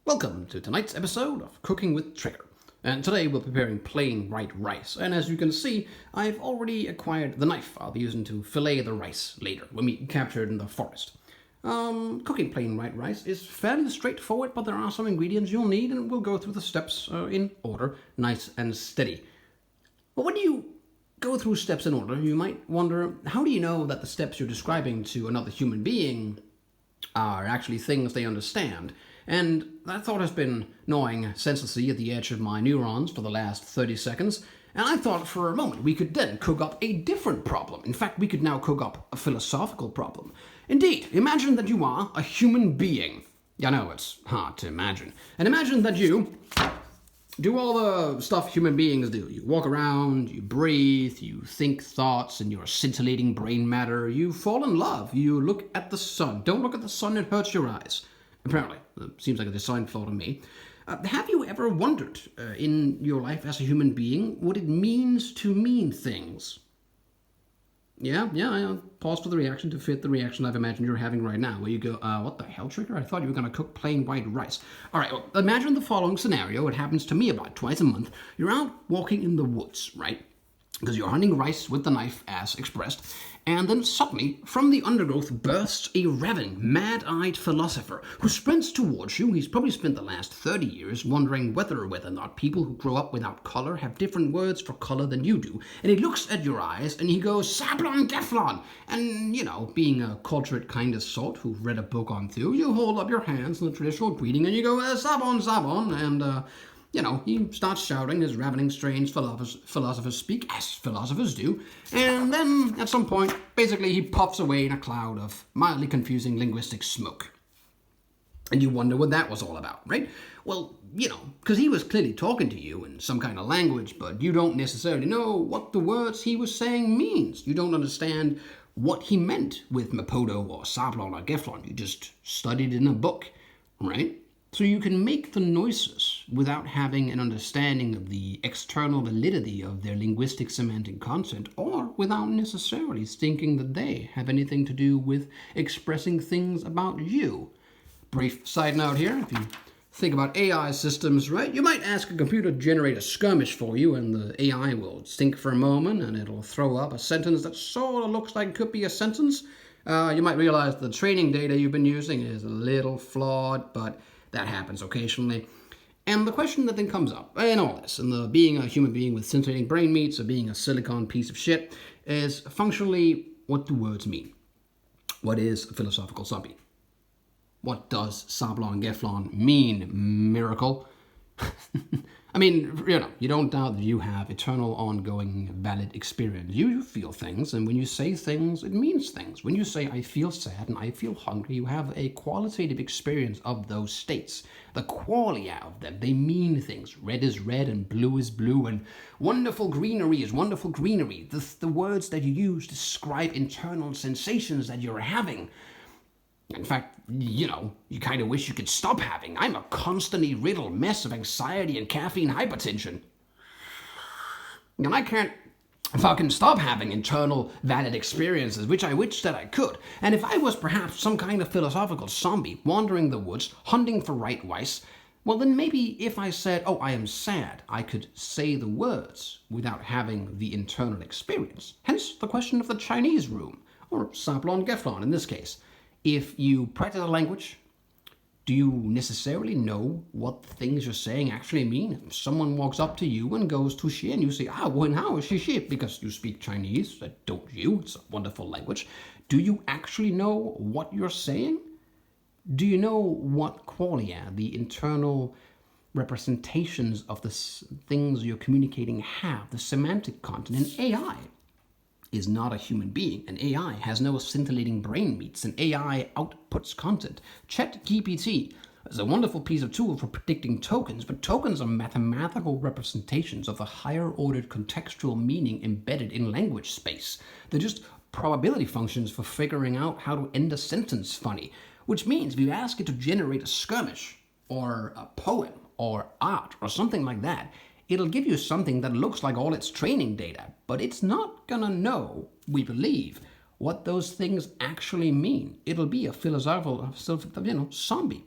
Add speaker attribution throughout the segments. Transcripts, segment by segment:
Speaker 1: Welcome to tonight's episode of Cooking with Trigger. And today we're preparing plain white rice. And as you can see, I've already acquired the knife I'll be using to fillet the rice later when we capture it in the forest. Cooking plain white rice is fairly straightforward, but there are some ingredients you'll need, and we'll go through the steps in order, nice and steady. But when you go through steps in order, you might wonder, how do you know that the steps you're describing to another human being are actually things they understand? And that thought has been gnawing senselessly at the edge of my neurons for the last 30 seconds, and I thought for a moment we could then cook up a different problem. In fact, we could now cook up a philosophical problem. Indeed, imagine that you are a human being. I know, it's hard to imagine. And imagine that you do all the stuff human beings do. You walk around, you breathe, you think thoughts in your scintillating brain matter, you fall in love, you look at the sun. Don't look at the sun, it hurts your eyes. Apparently. It seems like a design flaw to me. Have you ever wondered in your life as a human being what it means to mean things? Yeah, I'll pause for the reaction to fit the reaction I've imagined you're having right now, where you go, what the hell, Trigger? I thought you were going to cook plain white rice. All right, well, imagine the following scenario. It happens to me about twice a month. You're out walking in the woods, right? Because you're hunting rice with the knife as expressed, and then suddenly, from the undergrowth bursts a raving, mad-eyed philosopher who sprints towards you. He's probably spent the last 30 years wondering whether or not people who grow up without color have different words for color than you do. And he looks at your eyes and he goes, Sablon Geflon! And, being a cultured kind of sort who've read a book on Thew, you hold up your hands in the traditional greeting and you go, Sabon, Sabon, and, he starts shouting his ravening, strange philosophers speak, as philosophers do, and then, at some point, basically he puffs away in a cloud of mildly confusing linguistic smoke. And you wonder what that was all about, right? Well, because he was clearly talking to you in some kind of language, but you don't necessarily know what the words he was saying means. You don't understand what he meant with Mapoto or Sablon or Geflon. You just studied it in a book, right? So you can make the noises without having an understanding of the external validity of their linguistic semantic content, or without necessarily thinking that they have anything to do with expressing things about you. Brief side note here, if you think about AI systems, right, you might ask a computer to generate a skirmish for you, and the AI will think for a moment, and it'll throw up a sentence that sort of looks like it could be a sentence. You might realize the training data you've been using is a little flawed, but that happens occasionally. And the question that then comes up in all this, and the being a human being with scintillating brain meats or being a silicon piece of shit, is functionally, what do words mean? What is a philosophical zombie? What does Sablon Geflon mean, miracle? I mean, you don't doubt that you have eternal, ongoing, valid experience. You feel things, and when you say things, it means things. When you say, I feel sad and I feel hungry, you have a qualitative experience of those states. The qualia of them, they mean things. Red is red and blue is blue, and wonderful greenery is wonderful greenery. The words that you use describe internal sensations that you're having. In fact, you kind of wish you could stop having. I'm a constantly riddled mess of anxiety and caffeine hypertension. And I can't fucking stop having internal valid experiences, which I wish that I could. And if I was perhaps some kind of philosophical zombie wandering the woods, hunting for right rice, well then maybe if I said, oh, I am sad, I could say the words without having the internal experience. Hence the question of the Chinese room, or Sablon Geflon in this case. If you practice a language, do you necessarily know what the things you're saying actually mean? If someone walks up to you and goes touche, and you say, well, how is she? Because you speak Chinese, don't you? It's a wonderful language. Do you actually know what you're saying? Do you know what qualia, the internal representations of the things you're communicating have, the semantic content? An AI is not a human being. An AI has no scintillating brain meats. An AI outputs content. ChatGPT is a wonderful piece of tool for predicting tokens, but tokens are mathematical representations of the higher-ordered contextual meaning embedded in language space. They're just probability functions for figuring out how to end a sentence funny, which means if you ask it to generate a skirmish, or a poem, or art, or something like that, it'll give you something that looks like all its training data, but it's not gonna know, we believe, what those things actually mean. It'll be a philosophical, zombie.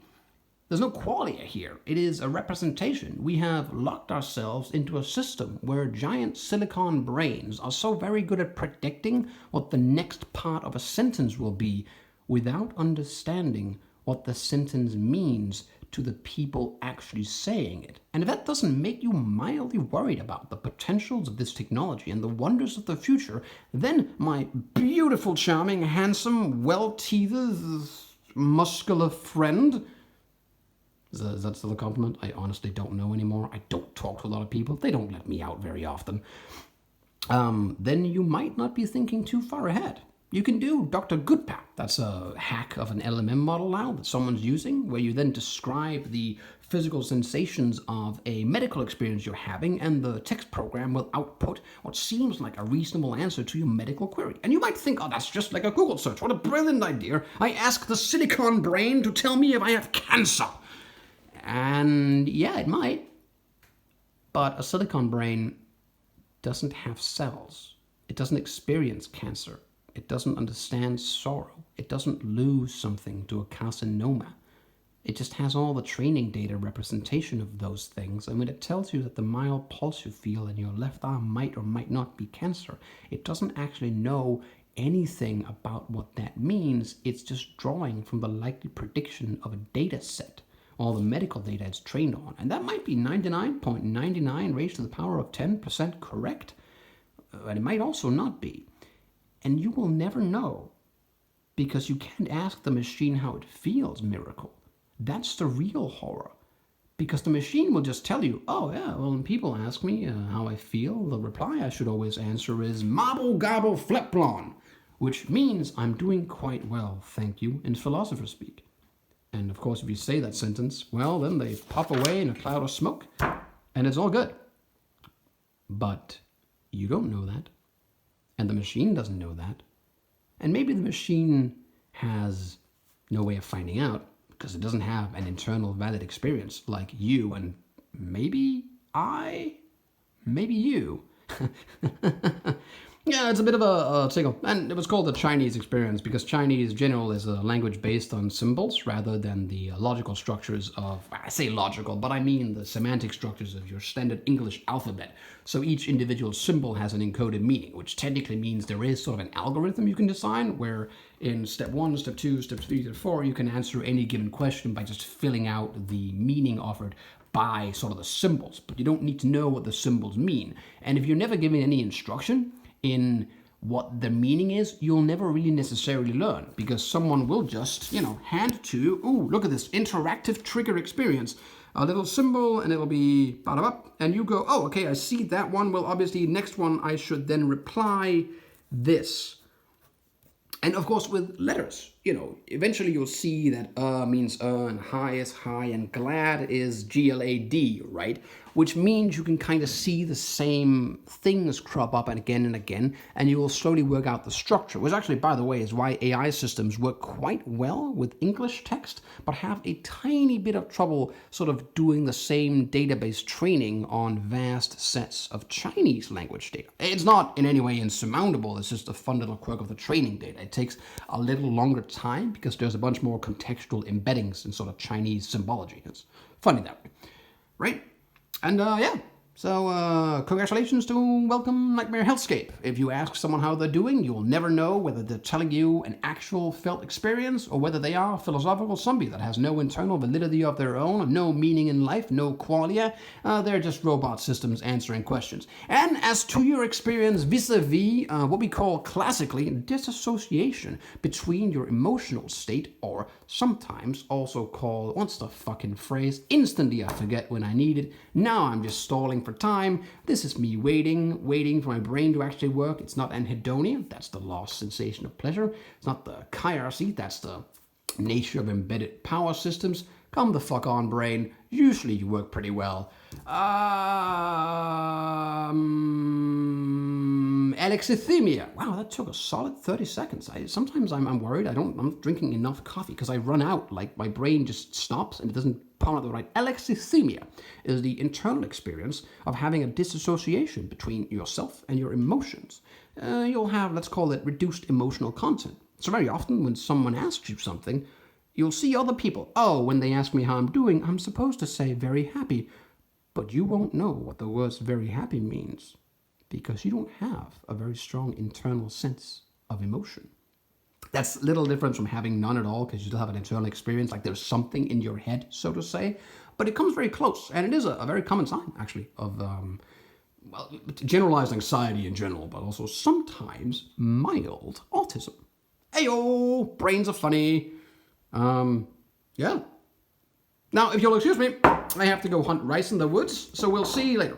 Speaker 1: There's no qualia here. It is a representation. We have locked ourselves into a system where giant silicon brains are so very good at predicting what the next part of a sentence will be without understanding what the sentence means to the people actually saying it. And if that doesn't make you mildly worried about the potentials of this technology and the wonders of the future, then my beautiful, charming, handsome, well-teethed, muscular friend... Is that still a compliment? I honestly don't know anymore. I don't talk to a lot of people. They don't let me out very often. Then you might not be thinking too far ahead. You can do Dr. Goodpat. That's a hack of an LMM model now that someone's using, where you then describe the physical sensations of a medical experience you're having, and the text program will output what seems like a reasonable answer to your medical query. And you might think, oh, that's just like a Google search. What a brilliant idea. I ask the silicon brain to tell me if I have cancer. And yeah, it might. But a silicon brain doesn't have cells. It doesn't experience cancer. It doesn't understand sorrow. It doesn't lose something to a carcinoma. It just has all the training data representation of those things. And when it tells you that the mild pulse you feel in your left arm might or might not be cancer, it doesn't actually know anything about what that means. It's just drawing from the likely prediction of a data set, all the medical data it's trained on. And that might be 99.99 raised to the power of 10% correct. And it might also not be. And you will never know, because you can't ask the machine how it feels, miracle. That's the real horror. Because the machine will just tell you, oh yeah, well, when people ask me how I feel, the reply I should always answer is marble gobble fleplon, which means I'm doing quite well, thank you, in philosopher speak. And of course, if you say that sentence, well, then they pop away in a cloud of smoke, and it's all good. But you don't know that. And the machine doesn't know that. And maybe the machine has no way of finding out because it doesn't have an internal valid experience like you and maybe you. Yeah, it's a bit of a tickle. And it was called the Chinese experience because Chinese in general is a language based on symbols rather than the logical structures of, I say logical, but I mean the semantic structures of your standard English alphabet. So each individual symbol has an encoded meaning, which technically means there is sort of an algorithm you can design where in step 1, step 2, step 3, step 4, you can answer any given question by just filling out the meaning offered by sort of the symbols. But you don't need to know what the symbols mean. And if you're never given any instruction in what the meaning is, you'll never really necessarily learn because someone will just, hand to you, ooh, look at this interactive trigger experience, a little symbol, and it'll be ba-da-ba, and you go, oh, okay, I see that one. Well, obviously, next one, I should then reply this. And of course, with letters, eventually you'll see that means and high is high, and glad is GLAD, right? Which means you can kind of see the same things crop up and again, and you will slowly work out the structure, which actually, by the way, is why AI systems work quite well with English text, but have a tiny bit of trouble sort of doing the same database training on vast sets of Chinese language data. It's not in any way insurmountable, it's just a fun little quirk of the training data. It takes a little longer time because there's a bunch more contextual embeddings in sort of Chinese symbology. It's funny that way, right? And so congratulations to Welcome Nightmare Hellscape. If you ask someone how they're doing, you'll never know whether they're telling you an actual felt experience or whether they are a philosophical zombie that has no internal validity of their own, no meaning in life, no qualia. They're just robot systems answering questions. And as to your experience vis-a-vis what we call classically disassociation between your emotional state, or sometimes also called, what's the fucking phrase? Instantly I forget when I need it. Now I'm just stalling for time. This is me waiting for my brain to actually work. It's not anhedonia, that's the lost sensation of pleasure. It's not the chiarchy, that's the nature of embedded power systems. Come the fuck on, brain. Usually you work pretty well. Alexithymia. Wow, that took a solid 30 seconds. Sometimes I'm worried I'm not drinking enough coffee because I run out. Like my brain just stops and it doesn't pump out the right. Alexithymia is the internal experience of having a disassociation between yourself and your emotions. You'll have, let's call it, reduced emotional content. So very often when someone asks you something, You'll see other people. Oh, when they ask me how I'm doing, I'm supposed to say very happy. But you won't know what the words very happy means because you don't have a very strong internal sense of emotion. That's a little different from having none at all because you still have an internal experience, like there's something in your head, so to say. But it comes very close, and it is a very common sign, actually, of generalized anxiety in general, but also sometimes mild autism. Ayo, brains are funny. Yeah. Now, if you'll excuse me, I have to go hunt rice in the woods, so we'll see you later.